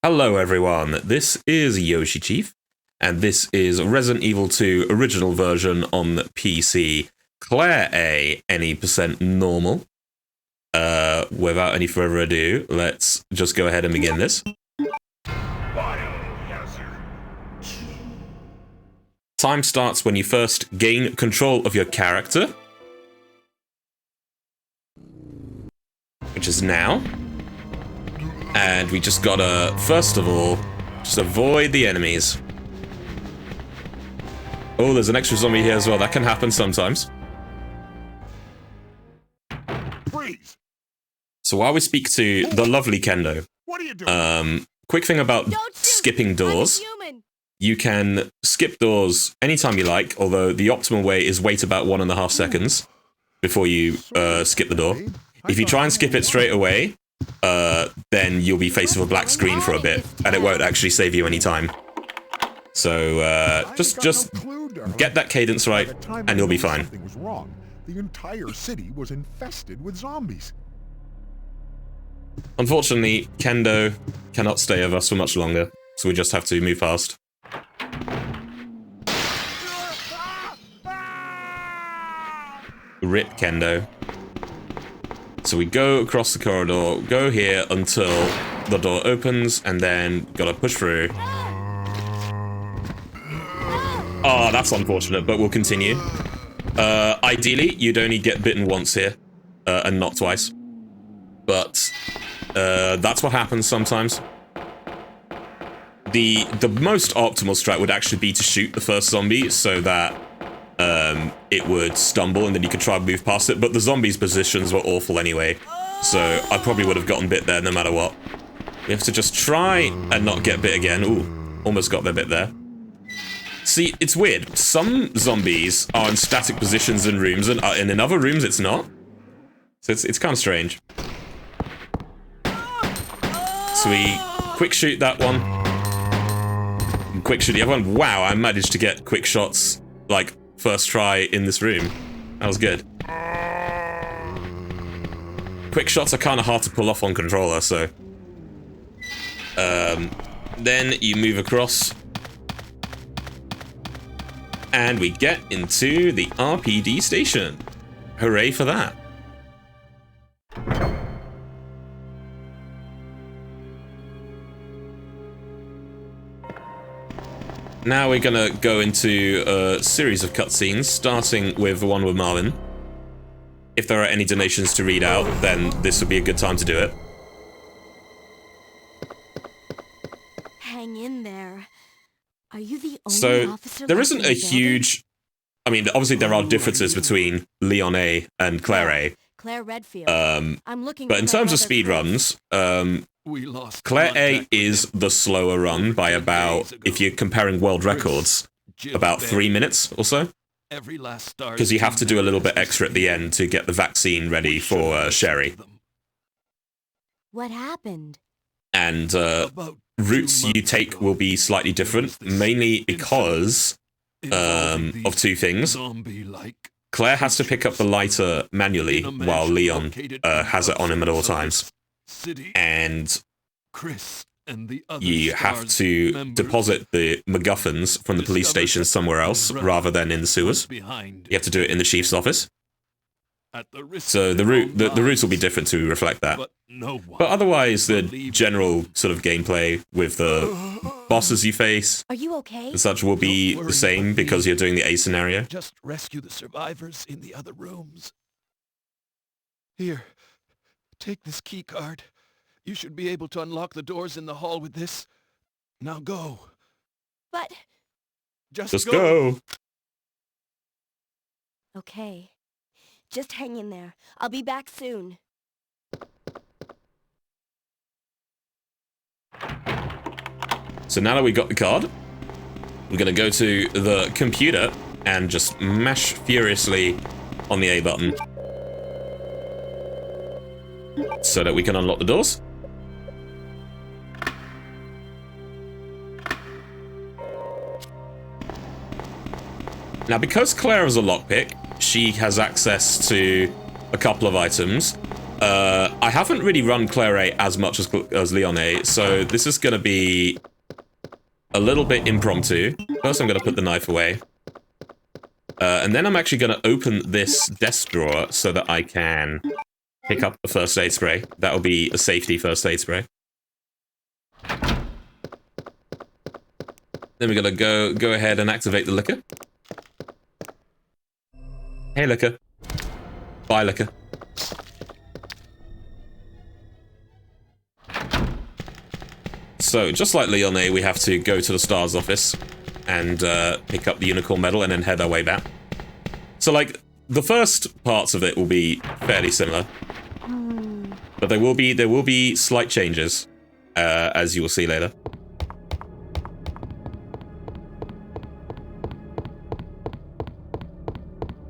Hello everyone, this is Yoshi Chief, and this is Resident Evil 2 original version on PC. Claire A, any percent normal. Without any further ado, let's just go ahead and begin this. Time starts when you first gain control of your character, which is now. And we just gotta, first of all, just avoid the enemies. Oh, there's an extra zombie here as well. That can happen sometimes. Freeze. So while we speak to the lovely Kendo, What are you doing? quick thing about skipping doors. You can skip doors anytime you like, although the optimal way is wait about 1.5 seconds before you skip the door. If you try and skip it straight away, then you'll be faced with a black screen for a bit, and it won't actually save you any time. So, just get that cadence right, and you'll be fine. Something was wrong. The entire city was infested with zombies. Unfortunately, Kendo cannot stay with us for much longer, so we just have to move past. Rip Kendo. So we go across the corridor, go here until the door opens, and then gotta push through. Oh, that's unfortunate, but we'll continue. Ideally, you'd only get bitten once here, and not twice. But, that's what happens sometimes. The most optimal strat would actually be to shoot the first zombie so that it would stumble and then you could try and move past it, but the zombies' positions were awful anyway, so I probably would have gotten bit there no matter what. We have to just try and not get bit again. Ooh, almost got their bit there. See, it's weird. Some zombies are in static positions in rooms, and in other rooms it's not. So it's kind of strange. So we quick shoot that one. And quick shoot the other one. Wow, I managed to get quick shots, like, first try in this room. That was good. Quick shots are kind of hard to pull off on controller, so... then you move across. And we get into the RPD station. Hooray for that. Now we're gonna go into a series of cutscenes, starting with the one with Marvin. If there are any donations to read out, then this would be a good time to do it. Hang in there. Are you the only So, officer there left isn't in a the building? huge... I mean, obviously there are differences between Leon A and Claire A. Claire Redfield. I'm looking But for in my terms of brother speed Chris. runs, We lost Claire A contact is with the slower run by about, if you're comparing world records, Jim about Bay. 3 minutes or so. Every last star Because you have to do a little bit extra at the end to get the vaccine ready for Sherry. What happened? And About routes 2 you months take ago, will be slightly different, there was this mainly because involving of two things. zombie-like Claire has to pick up the lighter manually, while Leon has it on him at all times. city. And Chris and the other you have STARS to members deposit the MacGuffins from the police discovered station that somewhere else, brother rather than in the was sewers. behind You have to do it in the chief's office. at the risk So of the their route own the routes will be lives. different to reflect that. But no one But otherwise, the believed general sort of gameplay with the bosses you face Are you okay? and such will be Don't the worry same about because me. you're doing the A scenario. Just rescue the survivors in the other rooms. Here, take this key card. You should be able to unlock the doors in the hall with this. Now go. But Just go. okay. Just hang in there. I'll be back soon. So now that we got the card, we're going to go to the computer and just mash furiously on the A button so that we can unlock the doors. Now, because Claire is a lockpick, she has access to a couple of items. I haven't really run Claire as much as Leon, so this is going to be a little bit impromptu. First, I'm going to put the knife away. And then I'm actually going to open this desk drawer so that I can pick up the first aid spray. That'll be a safety first aid spray. Then we're going to go ahead and activate the liquor. Hey, liquor. Bye, liquor. So, just like Leon, we have to go to the STARS office and pick up the unicorn medal and then head our way back. So, like, the first parts of it will be fairly similar. But there will be slight changes, as you will see later.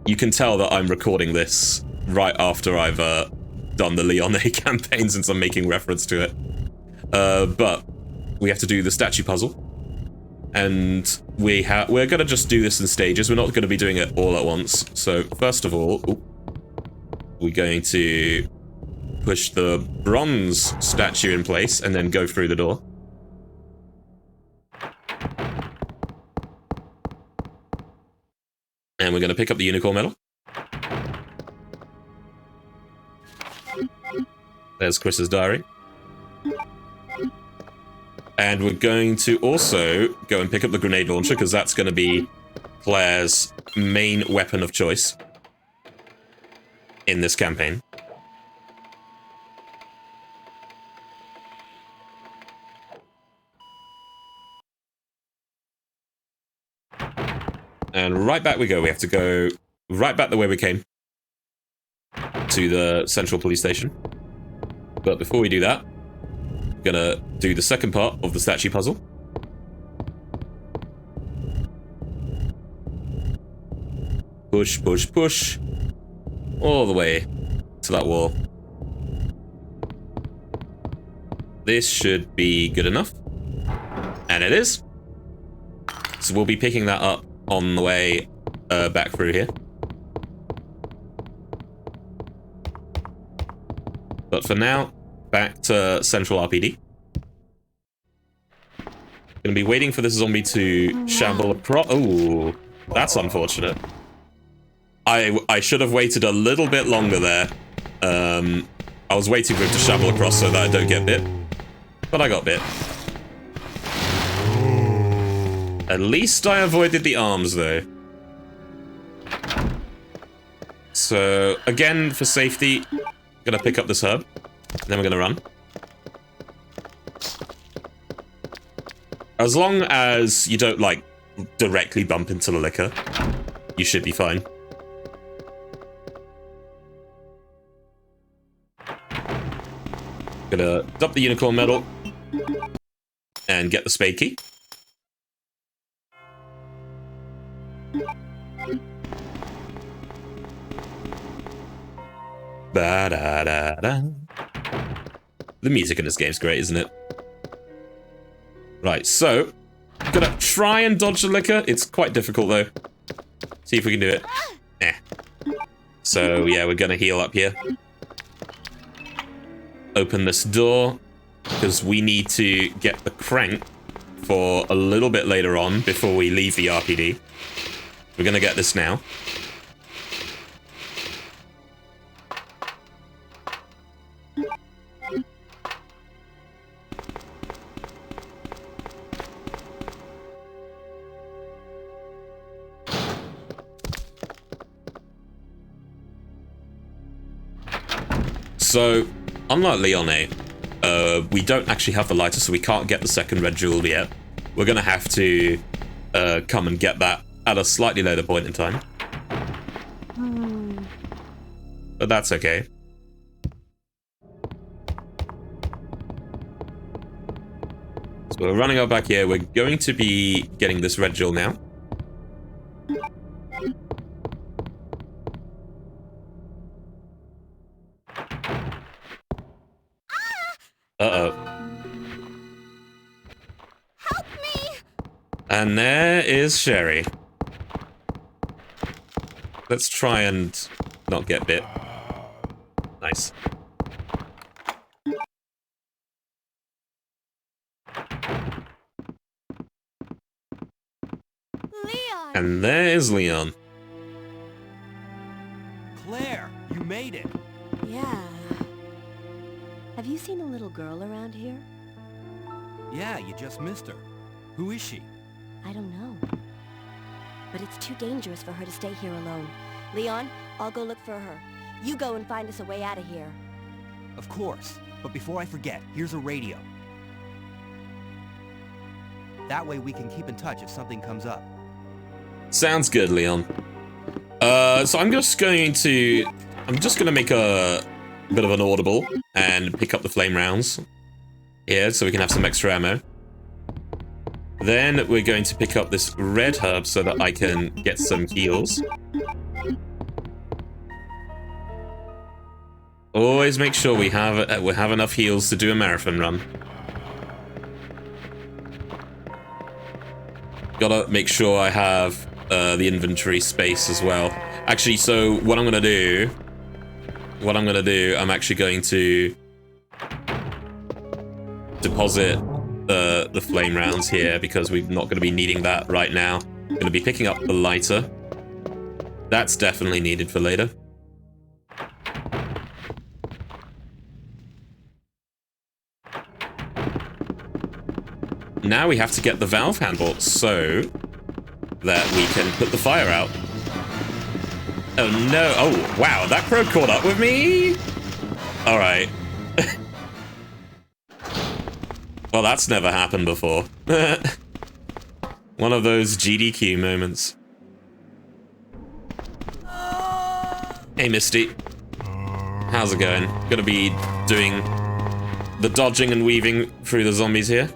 You can tell that I'm recording this right after I've done the Leon campaign, since I'm making reference to it. But we have to do the statue puzzle. And we're gonna just do this in stages. We're not gonna be doing it all at once. So first of all, we're going to push the bronze statue in place and then go through the door. And we're gonna pick up the unicorn medal. There's Chris's diary. And we're going to also go and pick up the grenade launcher, because that's going to be Claire's main weapon of choice in this campaign. And right back we go. We have to go right back the way we came to the central police station. But before we do that, gonna do the second part of the statue puzzle. Push, push, push. All the way to that wall. This should be good enough. And it is. So we'll be picking that up on the way back through here. But for now, back to Central RPD. Gonna be waiting for this zombie to shamble across. Oh, that's unfortunate. I should have waited a little bit longer there. I was waiting for him to shamble across so that I don't get bit. But I got bit. At least I avoided the arms, though. So, again, for safety, gonna pick up this herb. Then we're gonna run. As long as you don't, like, directly bump into the liquor, you should be fine. Gonna dump the unicorn medal and get the spade key. Ba-da-da-da. The music in this game's great, isn't it? Right, so I'm gonna try and dodge the liquor. It's quite difficult, though. See if we can do it. Eh. So, yeah, we're gonna heal up here. Open this door, because we need to get the crank for a little bit later on before we leave the RPD. We're gonna get this now. So, unlike Leon, we don't actually have the lighter, so we can't get the second red jewel yet. We're gonna have to come and get that at a slightly later point in time. But that's okay. So we're running up back here. We're going to be getting this red jewel now. Uh-oh. Help me! And there is Sherry. Let's try and not get bit. Nice. Leon! And there's Leon. Claire, you made it. Yeah. Have you seen a little girl around here? Yeah, you just missed her. Who is she? I don't know. But it's too dangerous for her to stay here alone. Leon, I'll go look for her. You go and find us a way out of here. Of course. But before I forget, here's a radio. That way we can keep in touch if something comes up. Sounds good, Leon. So I'm just gonna make a bit of an audible and pick up the flame rounds here so we can have some extra ammo. Then we're going to pick up this red herb so that I can get some heals. Always make sure we have enough heals to do a marathon run. Gotta make sure I have the inventory space as well. Actually, so what I'm gonna do, I'm actually going to deposit the flame rounds here because we're not going to be needing that right now. I'm going to be picking up the lighter. That's definitely needed for later. Now we have to get the valve handle so that we can put the fire out. Oh no, oh wow, that crow caught up with me? Alright. Well, that's never happened before. One of those GDQ moments. Hey, Misty. How's it going? Gonna be doing the dodging and weaving through the zombies here.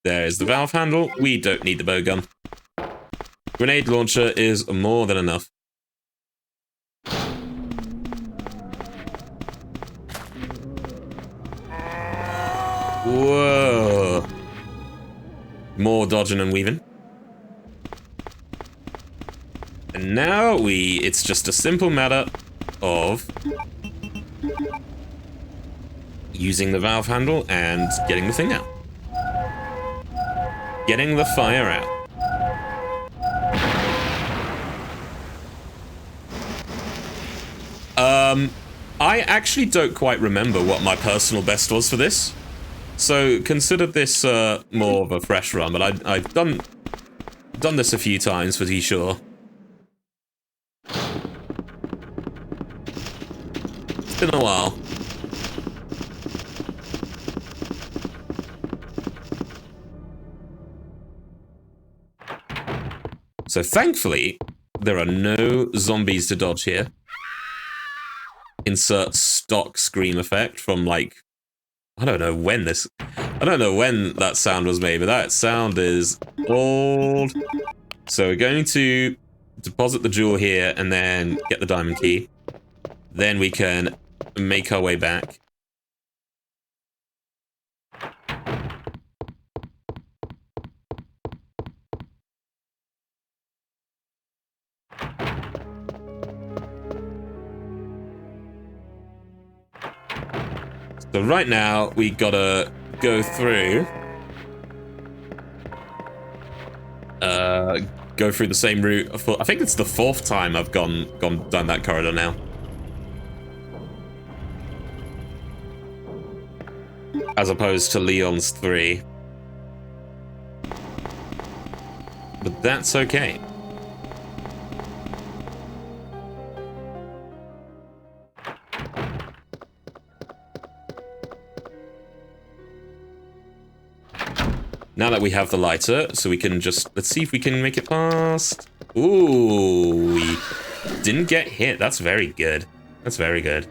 There's the valve handle. We don't need the bowgun. Grenade launcher is more than enough. Whoa. More dodging and weaving. And now it's just a simple matter of using the valve handle and getting the thing out. Getting the fire out. I actually don't quite remember what my personal best was for this. So consider this more of a fresh run, but I've done this a few times for be sure. It's been a while. So thankfully, there are no zombies to dodge here. Insert stock scream effect from like, I don't know when that sound was made, but that sound is old. So we're going to deposit the jewel here and then get the diamond key. Then we can make our way back. So right now, we gotta go through... go through the same route. I think it's the 4th time I've gone down that corridor now. As opposed to Leon's 3. But that's okay. Now that we have the lighter, so we can just... Let's see if we can make it past. Ooh, we didn't get hit. That's very good. That's very good.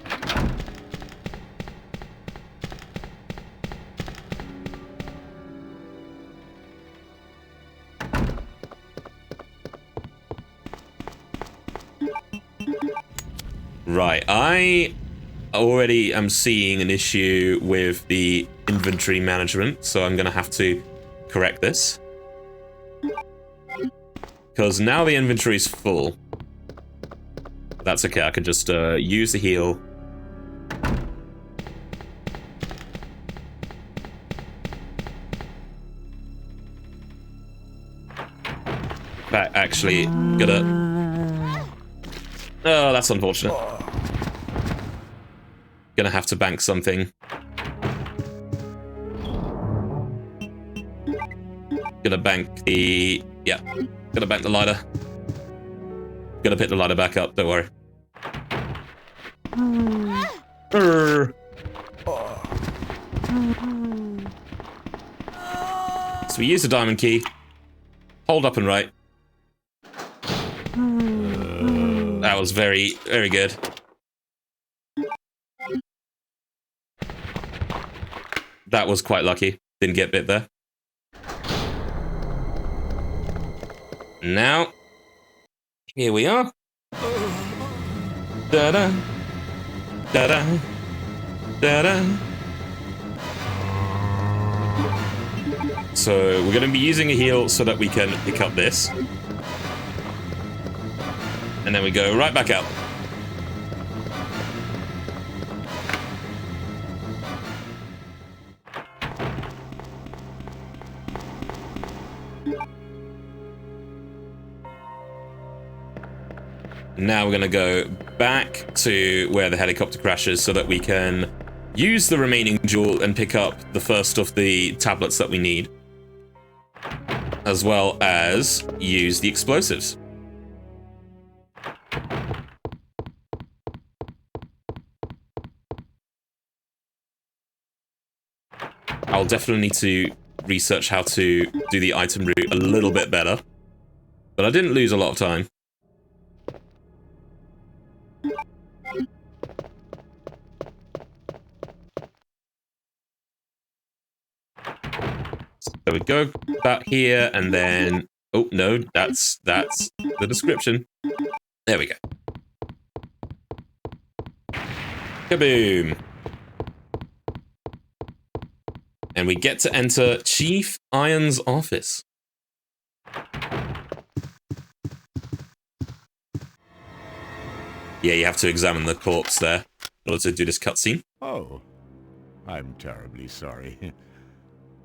Right, I already am seeing an issue with the inventory management, so I'm gonna have to correct this. Because now the inventory is full. That's okay, I could just use the heal. backpack actually gonna... Oh, that's unfortunate. Gonna have to bank something. Gonna bank the... Yeah, gonna bank the lighter. Gonna pick the lighter back up, don't worry. So we use the diamond key. Hold up and right. That was very, very good. That was quite lucky. Didn't get bit there. Now, here we are. Da-da. Da-da. Da-da. So we're going to be using a heal so that we can pick up this. And then we go right back out. Now we're going to go back to where the helicopter crashes so that we can use the remaining jewel and pick up the first of the tablets that we need. As well as use the explosives. I'll definitely need to research how to do the item route a little bit better. But I didn't lose a lot of time. So we go about here, and then... Oh, no, that's the description. There we go. Kaboom! And we get to enter Chief Iron's office. Yeah, you have to examine the corpse there in order to do this cutscene. Oh, I'm terribly sorry.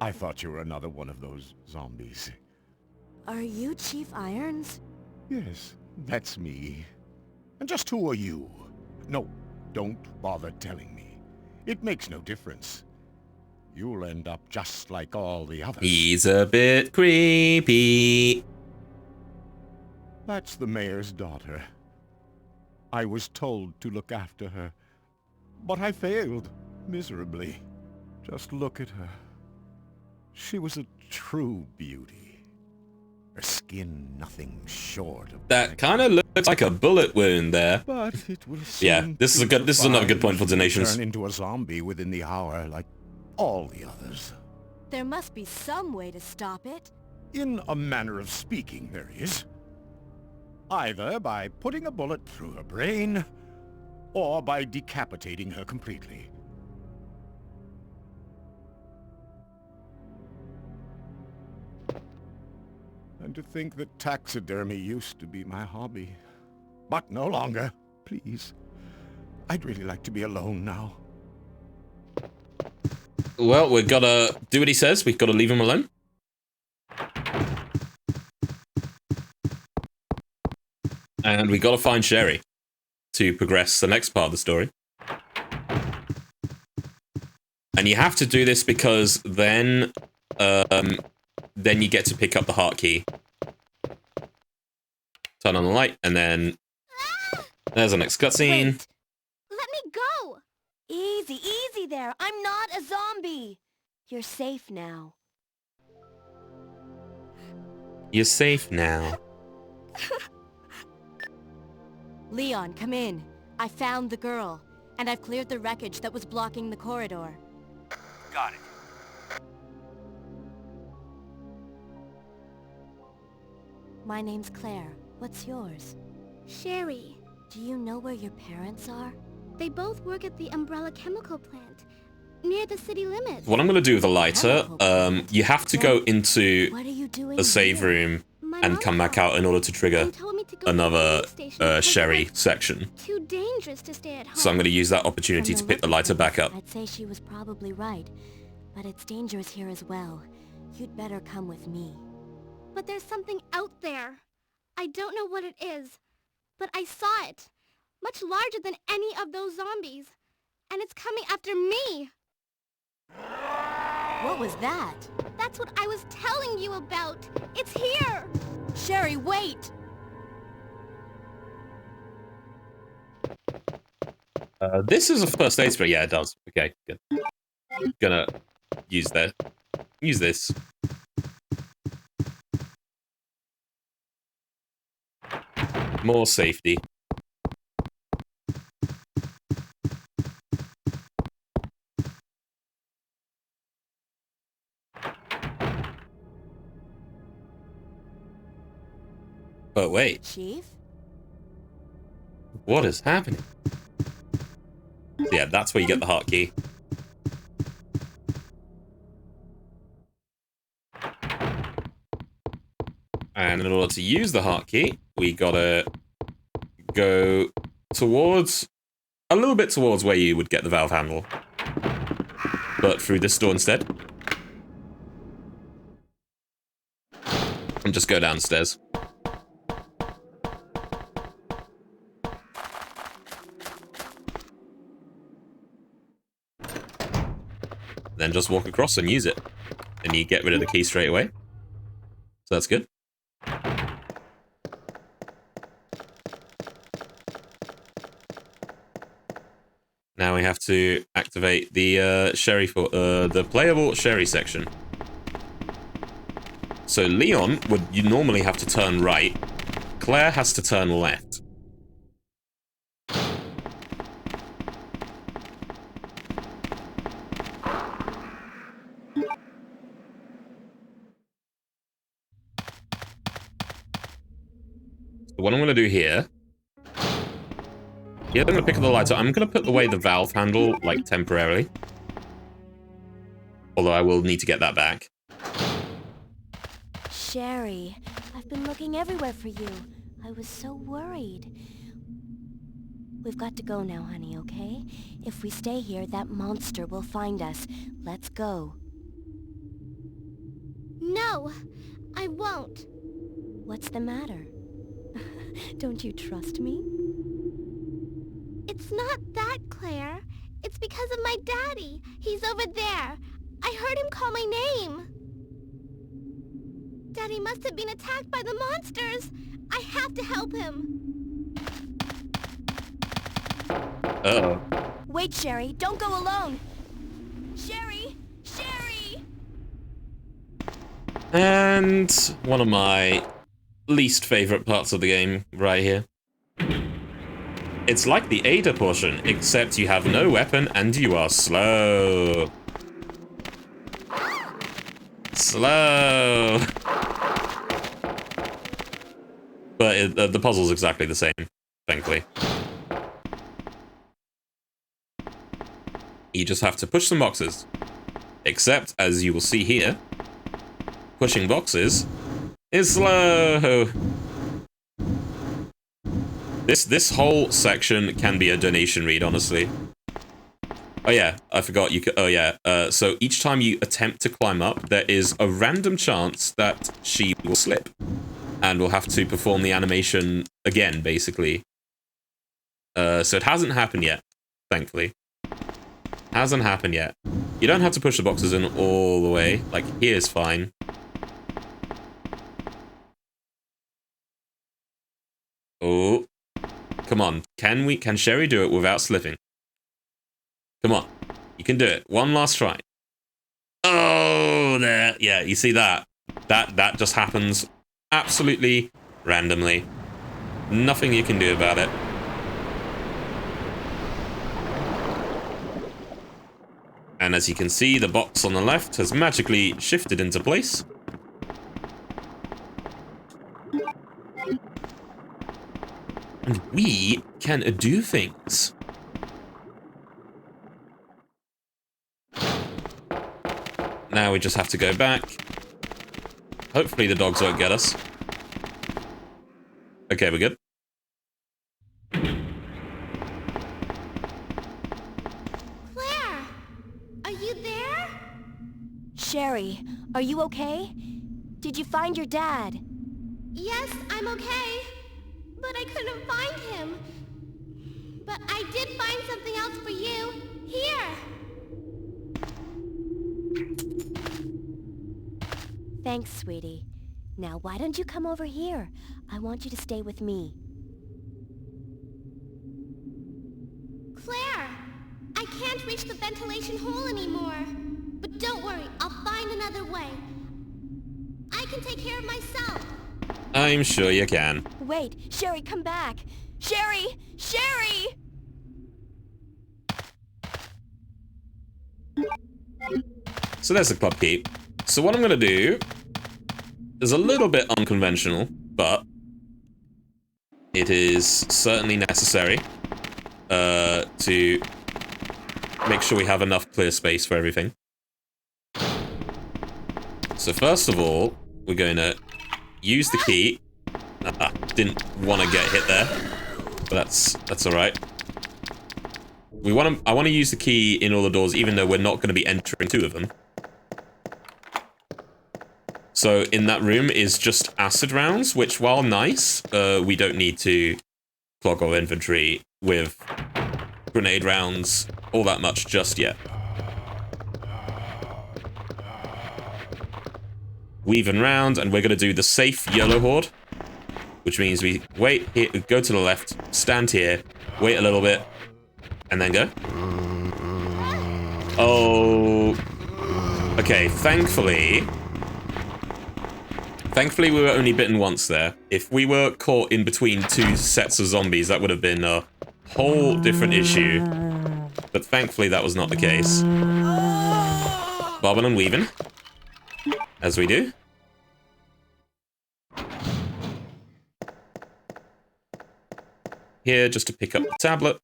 I thought you were another one of those zombies. Are you Chief Irons? Yes, that's me. And just who are you? No, don't bother telling me. It makes no difference. You'll end up just like all the others. He's a bit creepy. That's the mayor's daughter. I was told to look after her, but I failed miserably. Just look at her. She was a true beauty. Her skin nothing short of That kind of looks like a bullet wound there. But it will Yeah, this is another good point for donations. Turn into a zombie within the hour like all the others. There must be some way to stop it. In a manner of speaking, there is. Either by putting a bullet through her brain, or by decapitating her completely. And to think that taxidermy used to be my hobby. But no longer. Please. I'd really like to be alone now. Well, we've got to do what he says. We've got to leave him alone. And we got to find Sherry to progress the next part of the story. And you have to do this because then you get to pick up the heart key. Turn on the light, and then there's the next cutscene. Wait. Let me go! Easy, easy there. I'm not a zombie. You're safe now. You're safe now. Leon, come in. I found the girl, and I've cleared the wreckage that was blocking the corridor. Got it. My name's Claire. What's yours? Sherry. Do you know where your parents are? They both work at the Umbrella Chemical Plant, near the city limits. What I'm going to do with the lighter, you have to go into What are you doing a save here? room My and mom come back out in order to trigger and told me to go to the another police station because Sherry it's section. too dangerous to stay at home. So I'm going to use that From opportunity to pick the look of lighter back things, up. I'd say she was probably right, but it's dangerous here as well. You'd better come with me. But there's something out there. I don't know what it is, but I saw it. Much larger than any of those zombies. And it's coming after me. What was that? That's what I was telling you about. It's here. Sherry, wait! This is a first aid spray. Yeah, it does. Okay, good. Gonna use that. Use this. More safety. But wait, Chief? what is happening? Yeah, that's where you get the hotkey. And in order to use the hotkey, we gotta go towards, a little bit towards where you would get the valve handle. But through this door instead. And just go downstairs. Then just walk across and use it. And you get rid of the key straight away. So that's good. Now we have to activate the the playable Sherry section. So Leon you normally have to turn right. Claire has to turn left. So what I'm going to do here... Yeah, I'm going to pick up the lighter. I'm going to put away the valve handle, like, temporarily. Although I will need to get that back. Sherry, I've been looking everywhere for you. I was so worried. We've got to go now, honey, okay? If we stay here, that monster will find us. Let's go. No, I won't. What's the matter? Don't you trust me? It's not that, Claire. It's because of my daddy. He's over there. I heard him call my name. Daddy must have been attacked by the monsters. I have to help him. Uh-oh. Wait, Sherry. Don't go alone. Sherry! Sherry! And one of my least favorite parts of the game right here. It's like the Ada portion, except you have no weapon and you are slow. Slow. But the puzzle's exactly the same, thankfully. You just have to push some boxes. Except, as you will see here, pushing boxes is slow. This whole section can be a donation read, honestly. Oh yeah, I forgot you could. Oh yeah. So each time you attempt to climb up, there is a random chance that she will slip, and we'll have to perform the animation again, basically. So it hasn't happened yet, thankfully. Hasn't happened yet. You don't have to push the boxes in all the way. Like, here's fine. Oh. Come on. Can Sherry do it without slipping? Come on. You can do it. One last try. Oh, there. Yeah, you see that? That just happens absolutely randomly. Nothing you can do about it. And as you can see, the box on the left has magically shifted into place. And we can do things. Now we just have to go back. Hopefully the dogs won't get us. Okay, we're good. Claire, are you there? Sherry, are you okay? Did you find your dad? Yes, I'm okay. But I couldn't find him. But I did find something else for you. Here! Thanks, sweetie. Now, why don't you come over here? I want you to stay with me. Claire! I can't reach the ventilation hole anymore. But don't worry, I'll find another way. I can take care of myself. I'm sure you can. Wait, Sherry, come back! Sherry! Sherry! So there's the club key. So what I'm gonna do is a little bit unconventional, but it is certainly necessary to make sure we have enough clear space for everything. So first of all, we're going to use the key. Didn't want to get hit there, but that's all right. I want to use the key in all the doors, even though we're not going to be entering two of them. So in that room is just acid rounds, which, while nice, we don't need to clog our inventory with grenade rounds all that much just yet. Weaving round, and we're going to do the safe yellow horde, which means we wait here, go to the left, stand here, wait a little bit, and then go. Oh, okay. Thankfully, we were only bitten once there. If we were caught in between two sets of zombies, that would have been a whole different issue. But thankfully, that was not the case. Bobbing and weaving, as we do. Here, just to pick up the tablet.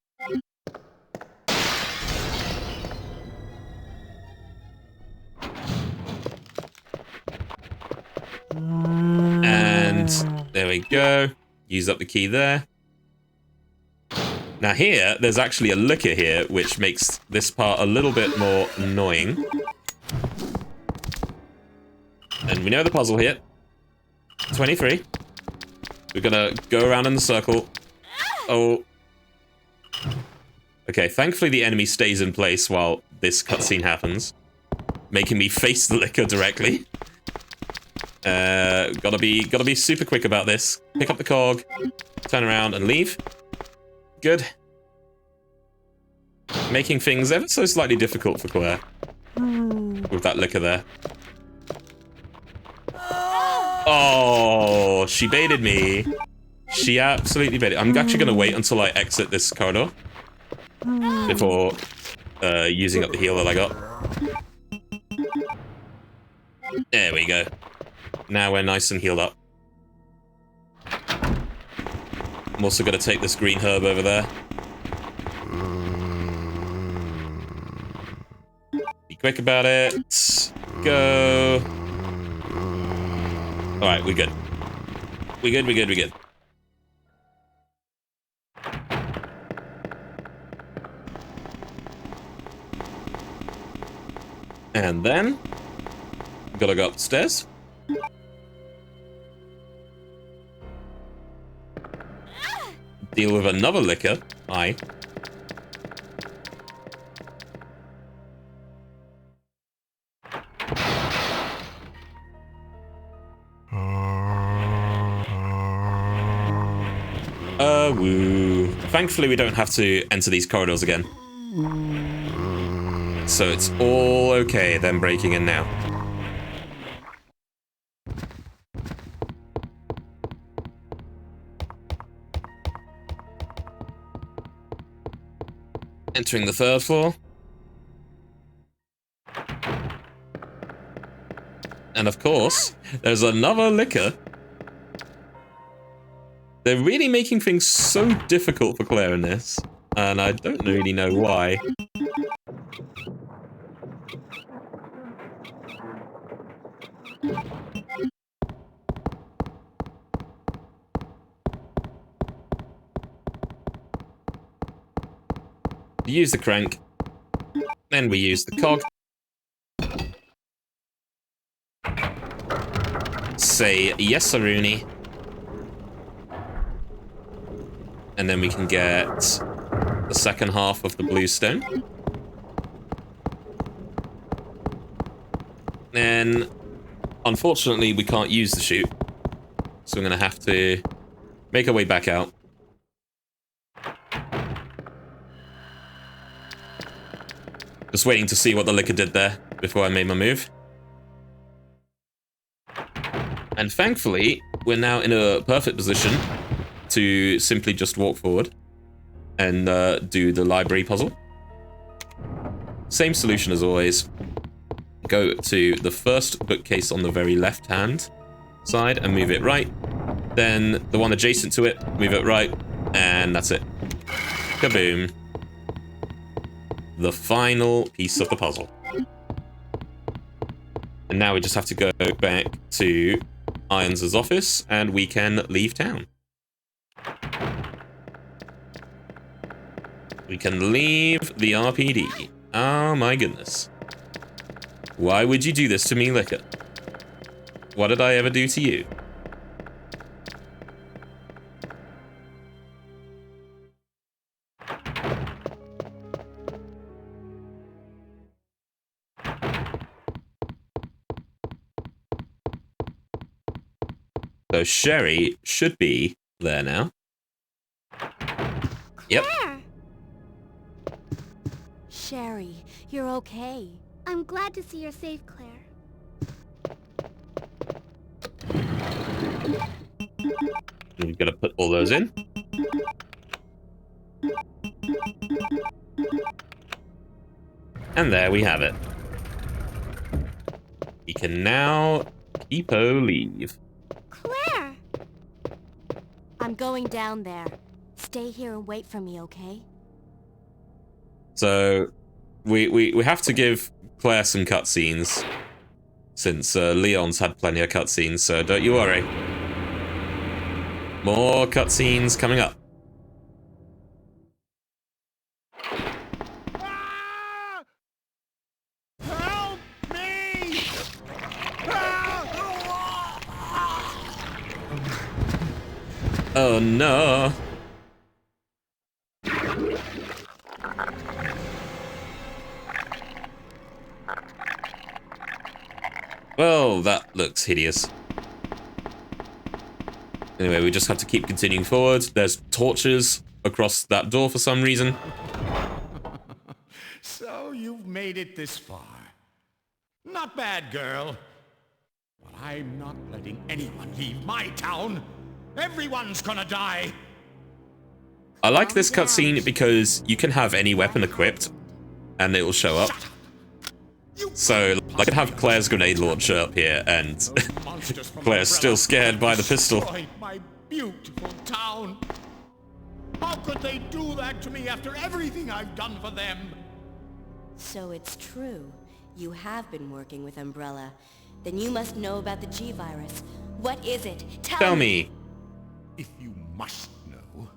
And there we go. Use up the key there. Now here, there's actually a licker here, which makes this part a little bit more annoying. And we know the puzzle here. 23. We're gonna go around in the circle. Oh. Okay, thankfully the enemy stays in place while this cutscene happens, making me face the licker directly. Gotta be super quick about this. Pick up the cog, turn around and leave. Good. Making things ever so slightly difficult for Claire with that licker there. Oh, she baited me. She absolutely baited. I'm actually gonna wait until I exit this corridor before using up the heal that I got. There we go. Now we're nice and healed up. I'm also going to take this green herb over there. Be quick about it. Go. Alright, we're good. We're good. And then, gotta go upstairs. Deal with another licker. Aye. Woo. Thankfully, we don't have to enter these corridors again. So it's all okay, them breaking in now. Entering the third floor. And of course, there's another licker. They're really making things so difficult for Claire in this, and I don't really know why. Use the crank, then we use the cog. Say yes, Rooney. and then we can get the second half of the bluestone. And unfortunately, we can't use the chute, so we're going to have to make our way back out. Just waiting to see what the liquor did there before I made my move. And thankfully, we're now in a perfect position to simply just walk forward and do the library puzzle. Same solution as always. Go to the first bookcase on the very left-hand side and move it right. Then the one adjacent to it, move it right, and that's it. Kaboom. The final piece of the puzzle. And now we just have to go back to Irons' office, and we can leave town. We can leave the RPD. Oh my goodness. Why would you do this to me, Liquor? What did I ever do to you? So Sherry should be there now. Yep. Claire! Sherry, you're okay. I'm glad to see you're safe, Claire. We've got to put all those in. And there we have it. We can now keepo leave. Claire! I'm going down there. Stay here and wait for me, okay? So we have to give Claire some cutscenes, since Leon's had plenty of cutscenes, so don't you worry. More cutscenes coming up. Ah! Help me! Oh no. Well, that looks hideous. Anyway, we just have to keep continuing forward. There's torches across that door for some reason. So you've made it this far. Not bad, girl. But I'm not letting anyone leave my town. Everyone's gonna die. I like this cutscene because you can have any weapon equipped, and it will show up. So, I could have Claire's grenade launcher up here, and Claire's still scared by the pistol. Destroyed my beautiful town. How could they do that to me after everything I've done for them? So it's true. You have been working with Umbrella. Then you must know about the G-Virus. What is it? Tell me. If you must know,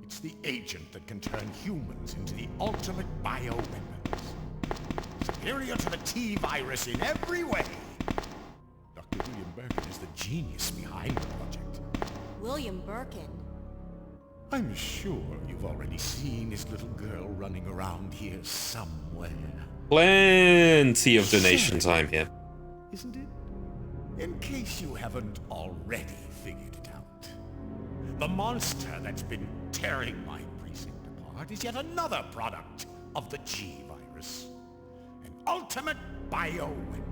it's the agent that can turn humans into the ultimate bioweapons. Superior to the T-Virus in every way. Dr. William Birkin is the genius behind the project. William Birkin. I'm sure you've already seen his little girl running around here somewhere. Plenty of donation time here. Isn't it? In case you haven't already figured it out. The monster that's been tearing my precinct apart is yet another product of the G-Virus. An ultimate bioweapon.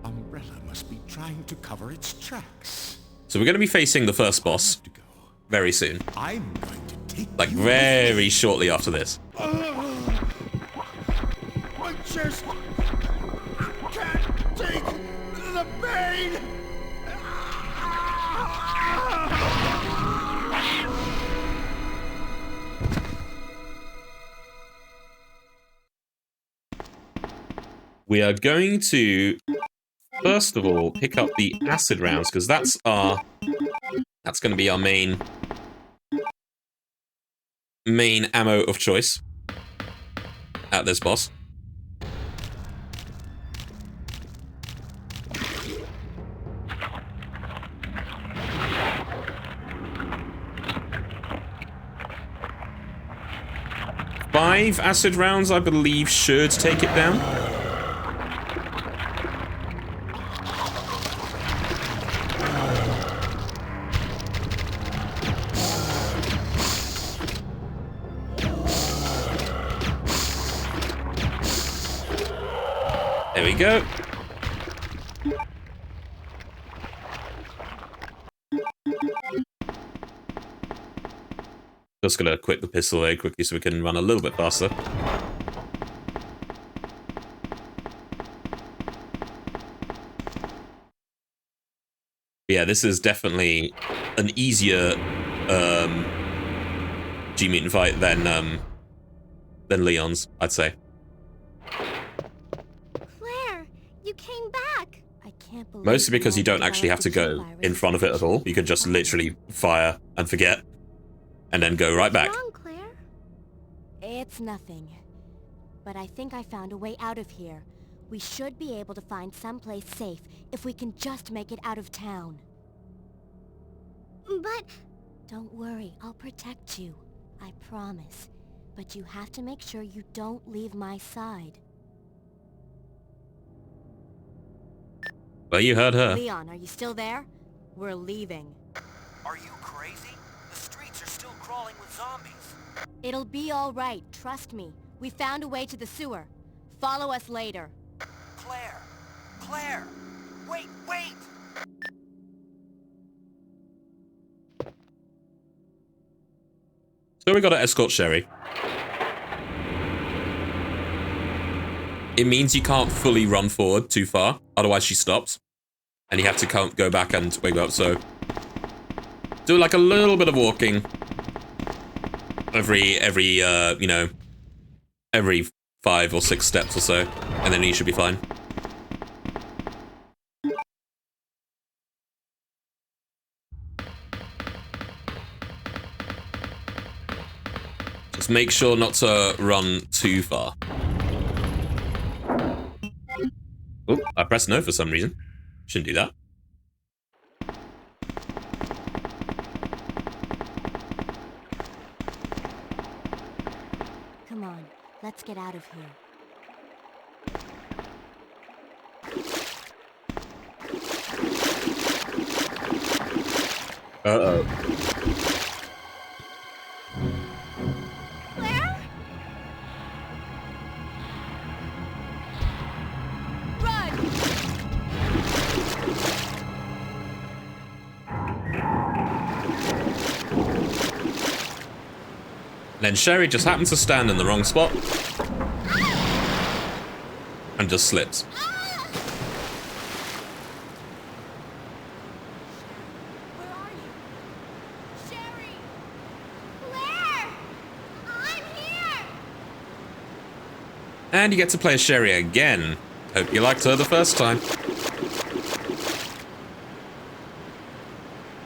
Umbrella must be trying to cover its tracks. So we're going to be facing the first boss To go. very soon. I'm going to take Like, you very shortly after this. I just can't take the pain. We are going to, first of all, pick up the acid rounds, because that's going to be our main ammo of choice at this boss. 5 acid rounds, I believe, should take it down. There we go. Just gonna equip the pistol very quickly so we can run a little bit faster. Yeah, this is definitely an easier G-Mutant fight than Leon's, I'd say. Claire, you came back. I can't believe Mostly because you don't monster actually have to developed go a G in virus. front of it at all. You can just literally fire and forget, and then go right back. What's wrong, Claire? It's nothing. But I think I found a way out of here. We should be able to find someplace safe if we can just make it out of town. But Don't worry, I'll protect you. I promise. But you have to make sure you don't leave my side. Well, you heard her. Leon, are you still there? We're leaving. Are you crazy? The streets are still crawling with zombies. It'll be all right, trust me. We found a way to the sewer. Follow us later. Claire! Claire! Wait, wait! So we gotta escort Sherry. It means you can't fully run forward too far, otherwise she stops. And you have to go back and wake up, so... do like a little bit of walking. Every 5 or 6 steps or so. And then you should be fine. Just make sure not to run too far. Oh, I pressed no for some reason. Shouldn't do that. Come on, let's get out of here. Uh-oh. Claire? Run! Then Sherry just happens to stand in the wrong spot. And just slips. Where are you? Sherry! Claire! I'm here! And you get to play as Sherry again. Hope you liked her the first time.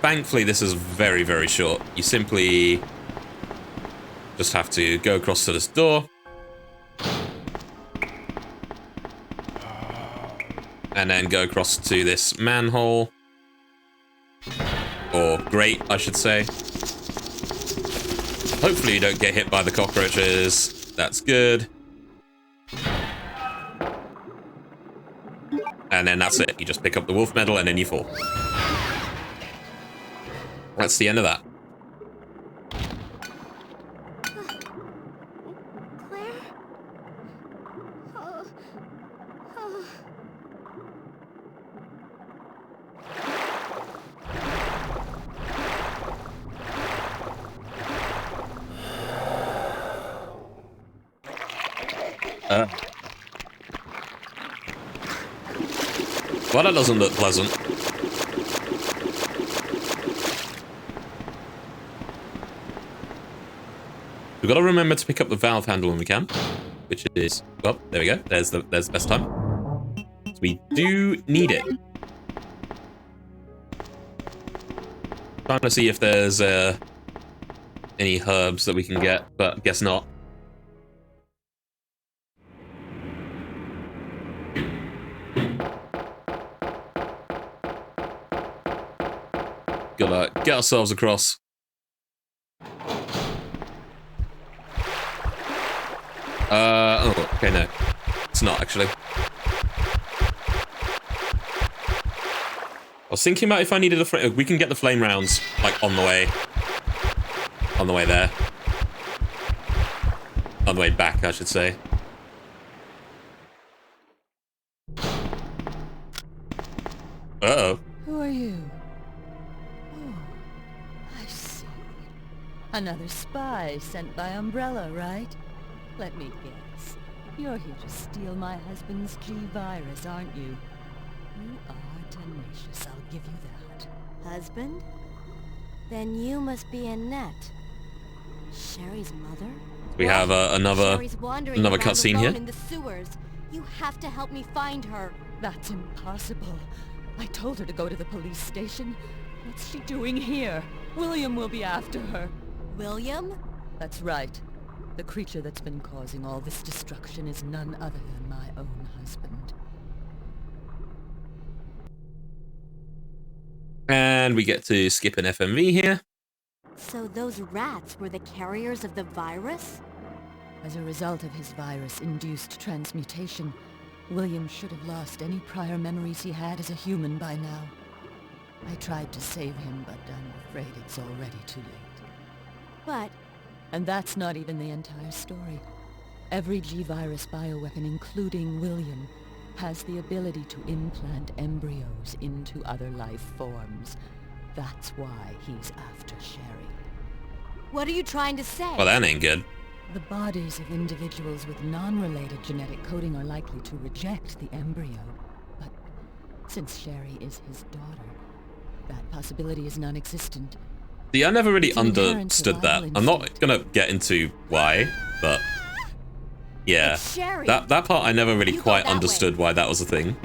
Thankfully, this is very, very short. You simply just have to go across to this door. And then go across to this manhole. Or grate, I should say. Hopefully you don't get hit by the cockroaches. That's good. And then that's it. You just pick up the wolf medal and then you fall. That's the end of that. Claire? Oh. Oh. Well, that doesn't look pleasant. We've got to remember to pick up the valve handle when we can, which is, well, there we go. There's the best time. So we do need it. Trying to see if there's any herbs that we can get, but guess not. Gotta get ourselves across. Oh, okay, no. It's not, actually. I was thinking about if I needed a flame. We can get the flame rounds, like, on the way. On the way there. On the way back, I should say. Uh-oh. Who are you? Oh, I see. Another spy sent by Umbrella, right? Let me guess. You're here to steal my husband's G-Virus, aren't you? You are tenacious, I'll give you that. Husband? Then you must be Annette. Sherry's mother? We have another Sherry's wandering another around cutscene alone here. in the sewers. You have to help me find her. That's impossible. I told her to go to the police station. What's she doing here? William will be after her. William? That's right. The creature that's been causing all this destruction is none other than my own husband. And we get to skip an FMV here. So those rats were the carriers of the virus? As a result of his virus-induced transmutation, William should have lost any prior memories he had as a human by now. I tried to save him, but I'm afraid it's already too late. But... And that's not even the entire story. Every G-Virus bioweapon, including William, has the ability to implant embryos into other life forms. That's why he's after Sherry. what are you trying to say? Well, that ain't good. The bodies of individuals with non-related genetic coding are likely to reject the embryo. But since Sherry is his daughter, that possibility is non-existent. See, I never really It's an inherent understood that. survival I'm not instinct. gonna get into why, but yeah, It's Sherry. that part I never really You go quite that understood why that was a thing.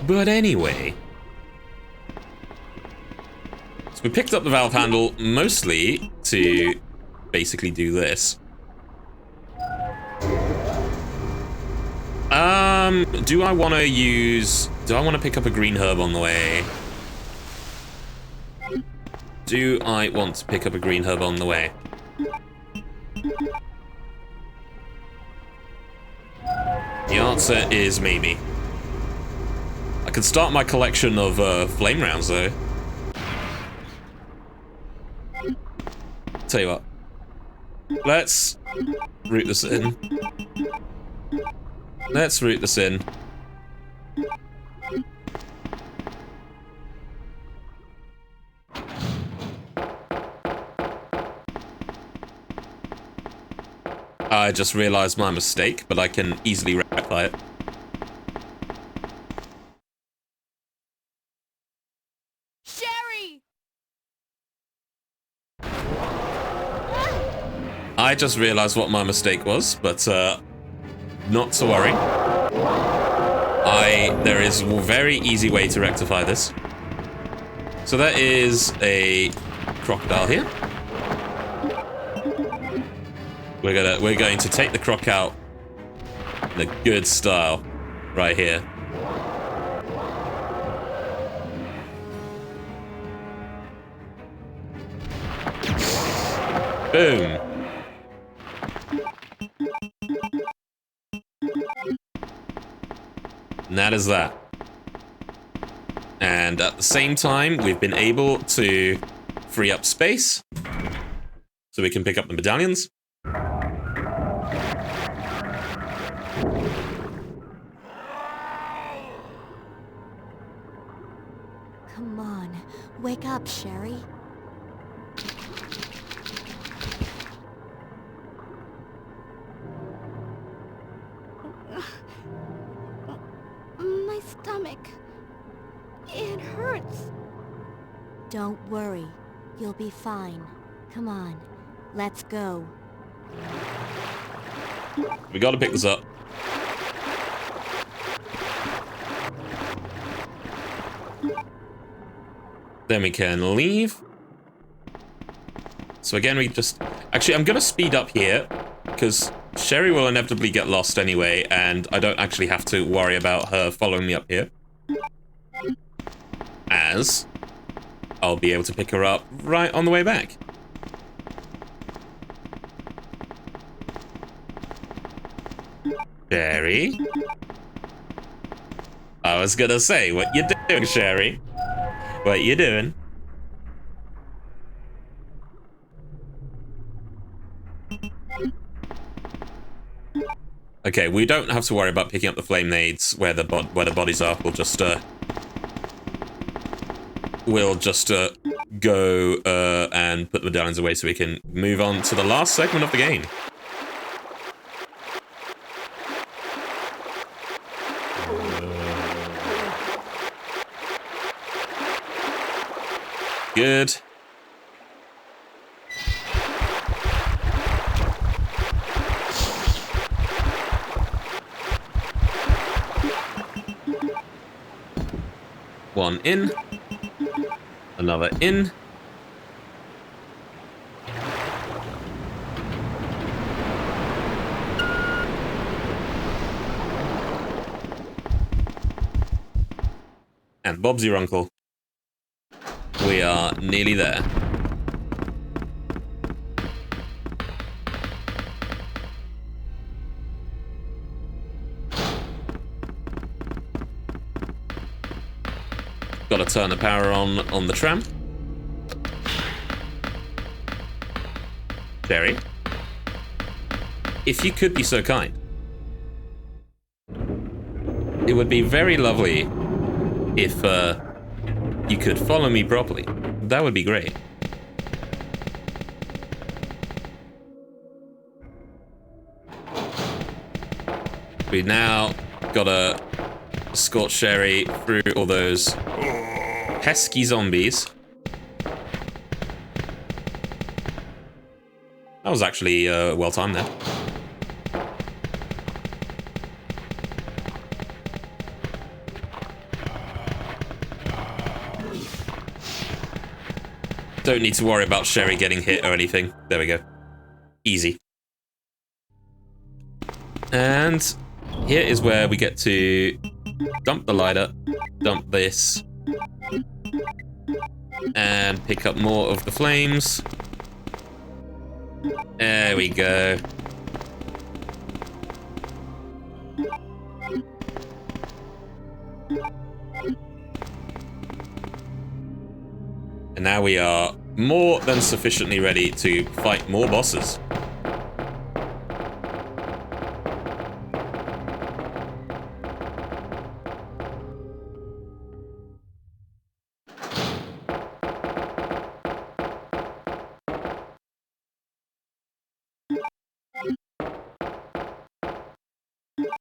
But anyway, so we picked up the valve handle mostly to basically do this. Do I want to pick up a green herb on the way? Do I want to pick up a green herb on the way? The answer is maybe. I could start my collection of flame rounds though. Tell you what. Let's root this in. Let's root this in. I just realized my mistake, but I can easily rectify it. Sherry! I just realized what my mistake was, but not to worry. There is a very easy way to rectify this. So there is a crocodile here. We're going to take the croc out in a good style right here. Boom. And that is that. And at the same time, we've been able to free up space so we can pick up the medallions. Come on, wake up, Sherry. My stomach. It hurts. Don't worry, you'll be fine. Come on, let's go. We gotta pick this up. Then we can leave. So again, we just... Actually, I'm gonna speed up here, because Sherry will inevitably get lost anyway, and I don't actually have to worry about her following me up here. As I'll be able to pick her up right on the way back. Sherry? I was gonna say, what you doing, Sherry? What you doing? Okay, we don't have to worry about picking up the flame nades where the bodies are. We'll just go and put the medallions away so we can move on to the last segment of the game. Good. One in. Another in. And Bob's your uncle. We are nearly there. Got to turn the power on the tram. Jerry, if you could be so kind, it would be very lovely if you could follow me properly. That would be great. We now gotta escort Sherry through all those pesky zombies. That was actually well timed there. Don't need to worry about Sherry getting hit or anything. There we go. Easy. And here is where we get to dump the lighter, dump this, and pick up more of the flames. There we go. And now we are more than sufficiently ready to fight more bosses.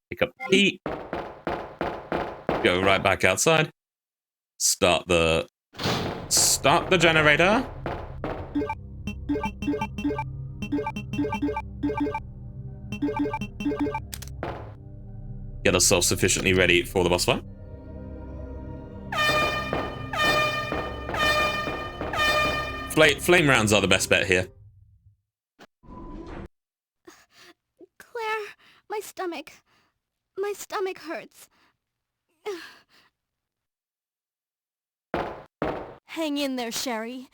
Pick up the key. Go right back outside. Start the generator. Get ourselves sufficiently ready for the boss fight. Flame rounds are the best bet here. Claire, my stomach hurts. Hang in there, Sherry.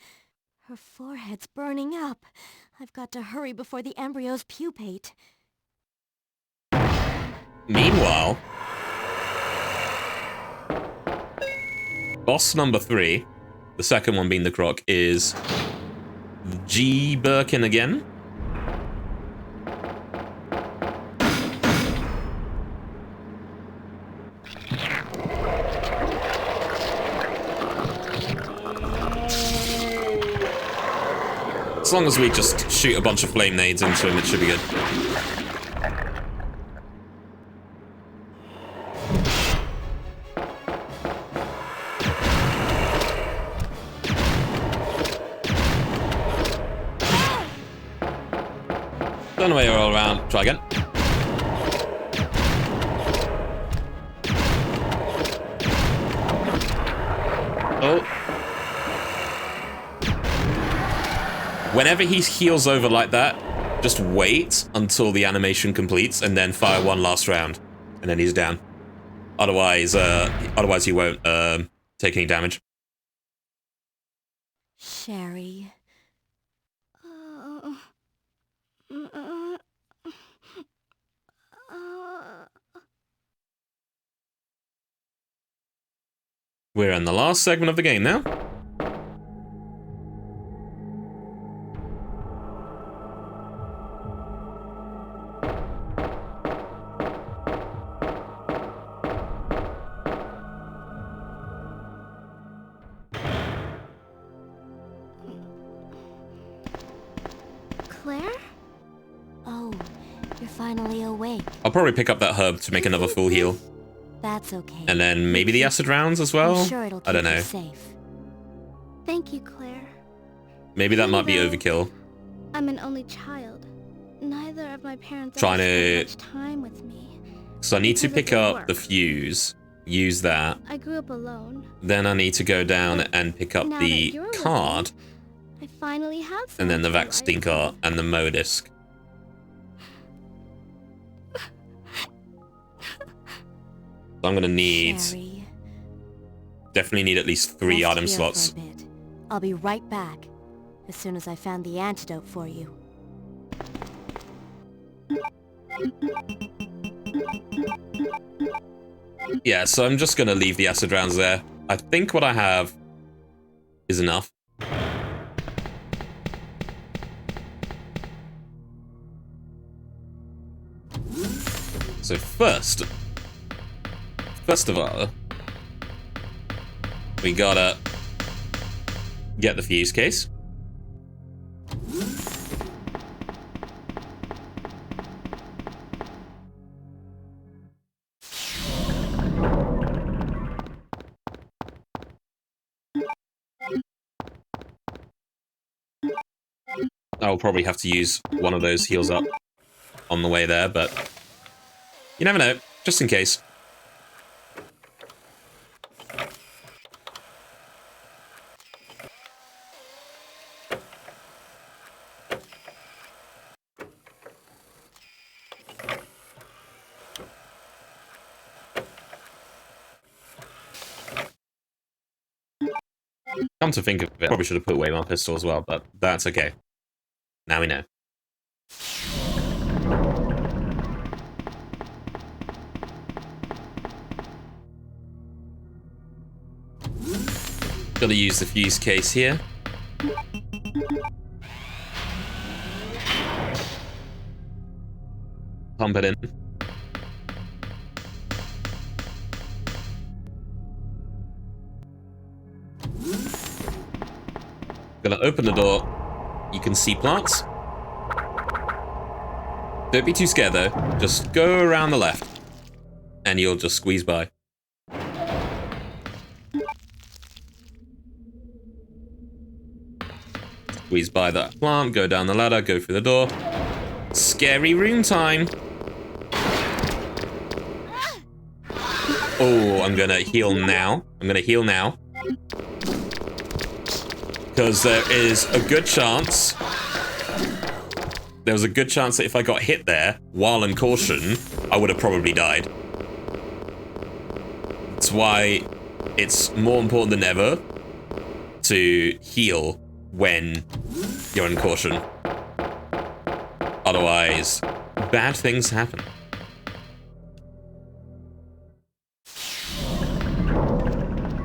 Her forehead's burning up. I've got to hurry before the embryos pupate. Meanwhile, boss number 3, the second one being the croc, is G. Birkin again. As long as we just shoot a bunch of flame nades into him, it should be good. Turn away all around. Try again. Oh. Whenever he heals over like that, just wait until the animation completes and then fire one last round. And then he's down. Otherwise he won't take any damage. Sherry. We're in the last segment of the game now. Claire? Oh, you're finally awake. I'll probably pick up that herb to make another full heal. That's okay. And then maybe the acid rounds as well? I'm sure it'll keep I don't know. you safe. Thank you, Claire. Maybe that might be Even though overkill. I'm an only child. Neither of my parents Trying ever to- spent much time with me. So I need to Because of pick their up the work. fuse, use that. I grew up alone. Then I need to go down and pick up Now that the you're living, card, I finally have and then the someone to vaccine life. card, and the Modisc. So I'm gonna need, Sherry, definitely need at least 3 rest item here slots. for a bit. I'll be right back as soon as I found the antidote for you. Yeah, so I'm just gonna leave the acid rounds there. I think what I have is enough. So first of all, we gotta get the fuse case. I'll probably have to use one of those heals up on the way there, but you never know, just in case. Come to think of it, probably should have put away my pistol as well, but that's okay. Now we know. Gotta use the fuse case here. Pump it in. Gonna open the door. You can see plants. Don't be too scared though. Just go around the left. And you'll just squeeze by. Squeeze by that plant, go down the ladder, go through the door. Scary room time. Oh, I'm gonna heal now. Because there is a good chance... There was a good chance that if I got hit there, while in caution, I would have probably died. That's why it's more important than ever to heal when you're in caution. Otherwise, bad things happen.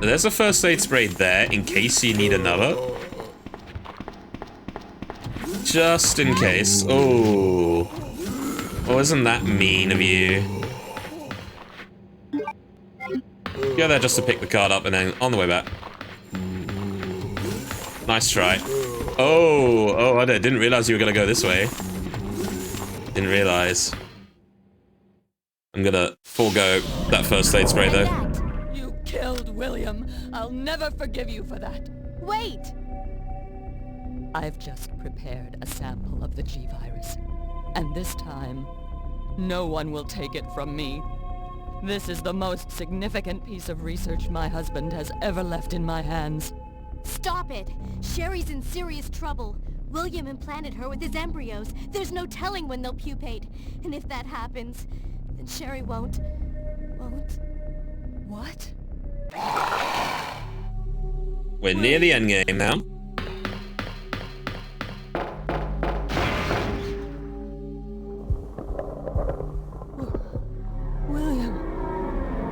There's a first aid spray there in case you need another. Just in case. Oh. Oh, isn't that mean of you? Go there just to pick the card up and then on the way back. Nice try. Oh, I didn't realize you were gonna go this way. Didn't realize. I'm gonna forego that first aid spray though. You killed William. I'll never forgive you for that. Wait! I've just prepared a sample of the G-Virus. And this time, no one will take it from me. This is the most significant piece of research my husband has ever left in my hands. Stop it! Sherry's in serious trouble. William implanted her with his embryos. There's no telling when they'll pupate. And if that happens, then Sherry won't... What? We're near the end game now. William,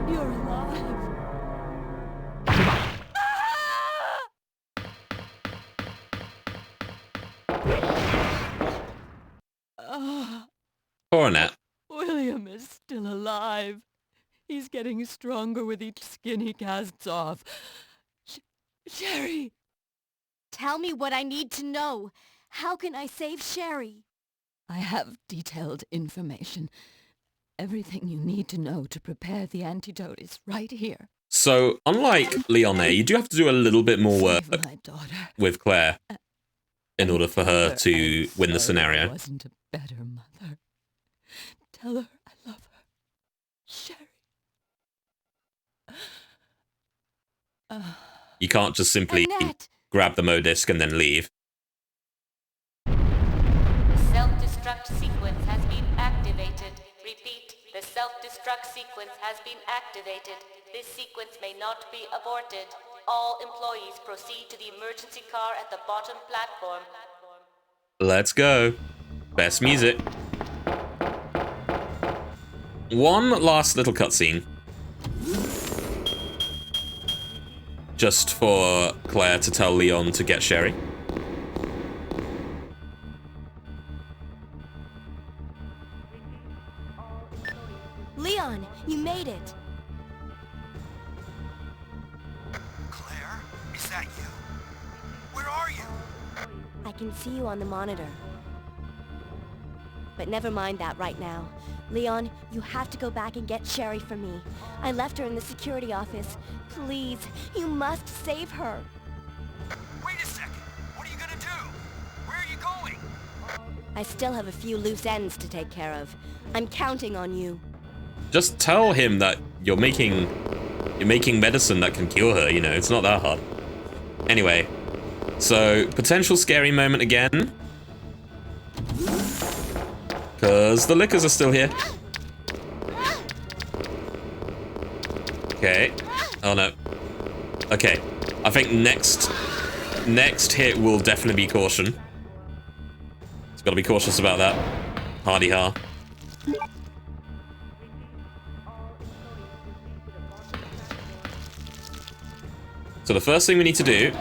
you're alive. Poor Annette. William is still alive. He's getting stronger with each skin he casts off. Sherry! Tell me what I need to know. How can I save Sherry? I have detailed information. Everything you need to know to prepare the antidote is right here. So, unlike Leon, you do have to do a little bit more work Save my daughter. with Claire in order for her to win the scenario. I wasn't a better mother. Tell her I love her. Sherry. You can't just simply Annette! grab the Modisc and then leave. The self-destruct sequence has been activated. Repeat, the self-destruct sequence has been activated. This sequence may not be aborted. All employees proceed to the emergency car at the bottom platform. Let's go. Best music. One last little cutscene. Just for Claire to tell Leon to get Sherry. Leon, you made it. Claire, is that you? Where are you? I can see you on the monitor. But never mind that right now. Leon, you have to go back and get Sherry for me. I left her in the security office. Please, you must save her. Wait a second. What are you gonna do? Where are you going? I still have a few loose ends to take care of. I'm counting on you. Just tell him that you're making medicine that can cure her, you know, it's not that hard. Anyway, so potential scary moment again. Because the lickers are still here. Okay. Oh no. Okay. I think next hit will definitely be caution. It's gotta be cautious about that. Hardy ha. So the first thing we need to do...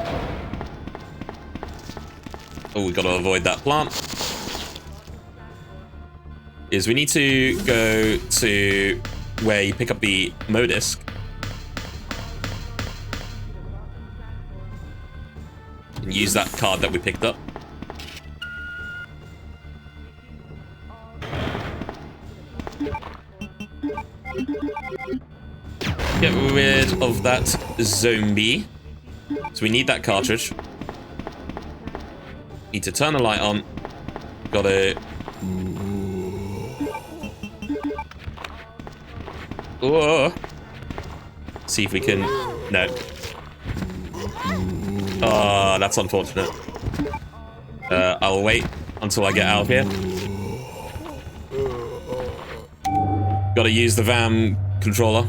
Oh, we gotta avoid that plant. Is we need to go to where you pick up the Modisc. And use that card that we picked up. Get rid of that zombie. So we need that cartridge. Need to turn the light on. Gotta... Whoa. See if we can... No. Oh, that's unfortunate. I'll wait until I get out of here. Gotta use the VAM controller.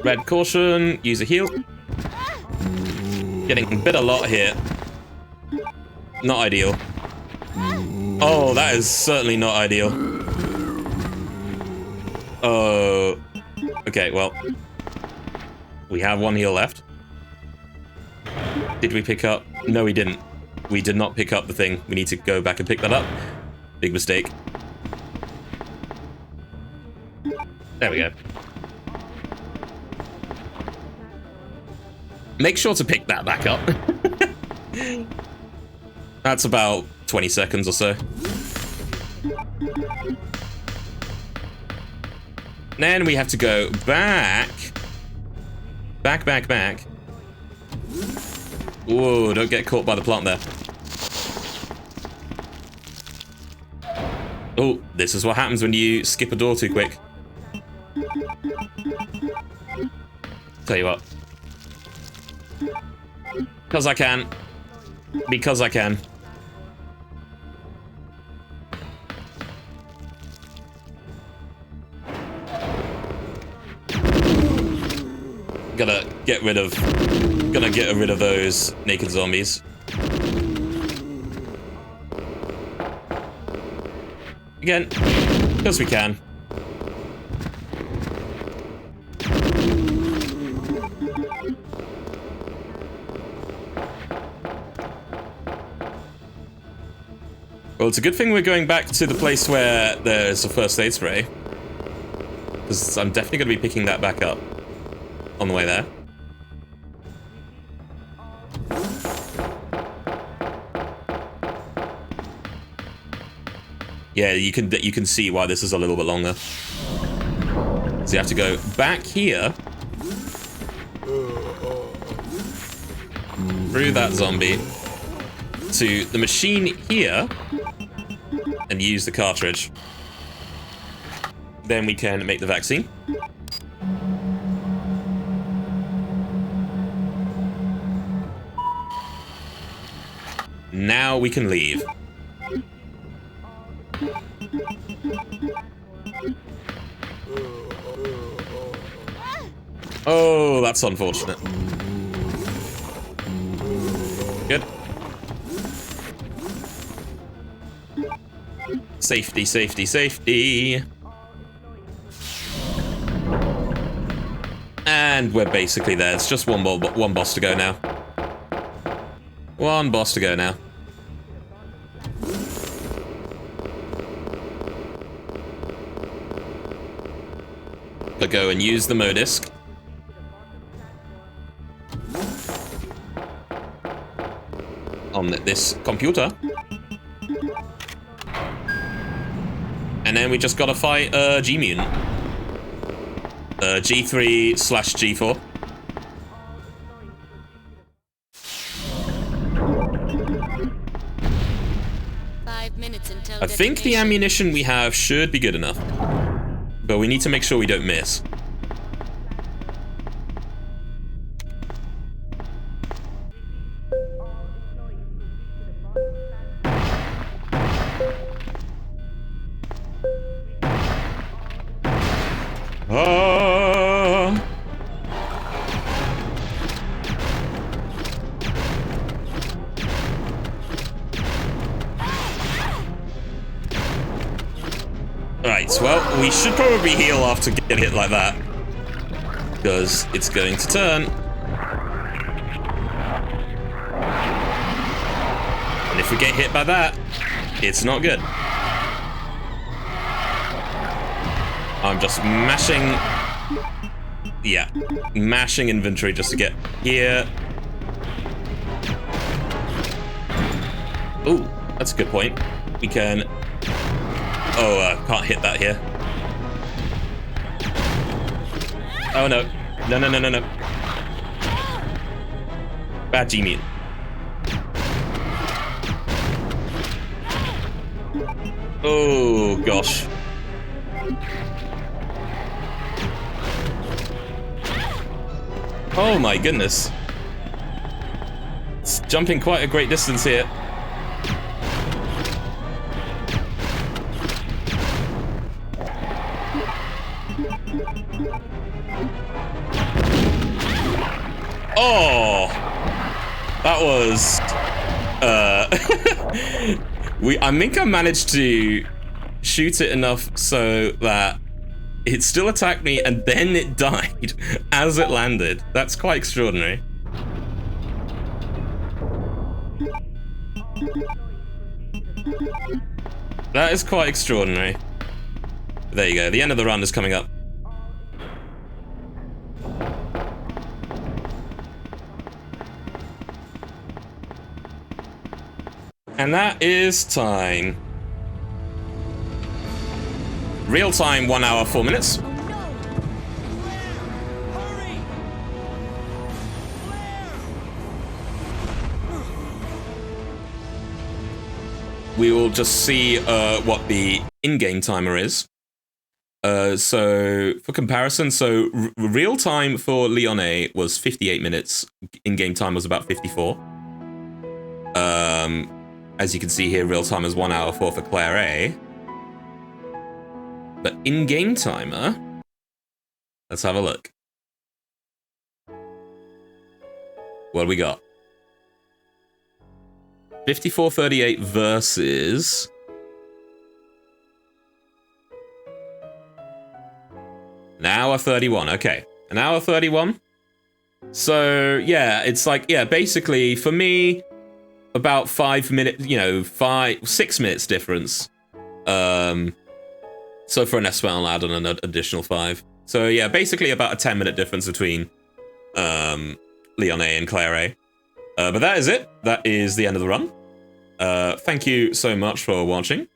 Red caution, use a heal. Getting bit a lot here. Not ideal. Oh, that is certainly not ideal. Oh. Okay, well. We have one heal left. Did we pick up? No, we didn't. We did not pick up the thing. We need to go back and pick that up. Big mistake. There we go. Make sure to pick that back up. That's about 20 seconds or so. Then we have to go back. Back. Whoa, don't get caught by the plant there. Oh, this is what happens when you skip a door too quick. Tell you what. Because I can. Because I can. Gonna get rid of those naked zombies. Again, because we can. Well, it's a good thing we're going back to the place where there's a first aid spray. Because I'm definitely going to be picking that back up on the way there. Yeah, you can see why this is a little bit longer. So you have to go back here. Through that zombie. To the machine here. And use the cartridge. Then we can make the vaccine. Now we can leave. Oh, that's unfortunate. Good. Safety, safety, safety. And we're basically there. It's just one boss to go now. One boss to go now. I'll go and use the Modisc. On this computer. And then we just gotta fight G-Mutant. G3/G4. I think the ammunition we have should be good enough. But we need to make sure we don't miss. Right, well, we should probably heal after getting hit like that. Because it's going to turn. And if we get hit by that, it's not good. I'm just mashing... Yeah, mashing inventory just to get here. Ooh, that's a good point. We can... Oh, can't hit that here. Oh, no. No, no, no, no, no. Bad G-Mutant. Oh, gosh. Oh, my goodness. It's jumping quite a great distance here. Oh, that was, I think I managed to shoot it enough so that it still attacked me and then it died as it landed. That's quite extraordinary. That is quite extraordinary. There you go, the end of the run is coming up. And that is time. Real time, 1 hour, 4 minutes. Oh no! Claire! Hurry! Claire! We will just see what the in-game timer is. So, for comparison, so real time for Leone was 58 minutes. In-game time was about 54. As you can see here, real time is 1 hour 4 for Claire A. But in-game timer, let's have a look. What do we got? 54:38 versus... An hour 31, okay. An hour 31. So, yeah, it's like, yeah, basically, for me, about 5 minutes, 6 minutes difference. So for an S I'll add on an additional 5. So yeah, basically about a 10-minute difference between Leon A and Claire A. But that is it. That is the end of the run. Thank you so much for watching.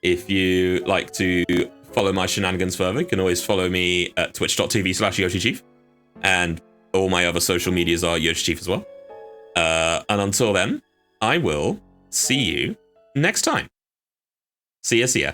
If you like to follow my shenanigans further, you can always follow me at twitch.tv/YoshiChief. And all my other social medias are YoshiChief as well. And until then, I will see you next time. See ya.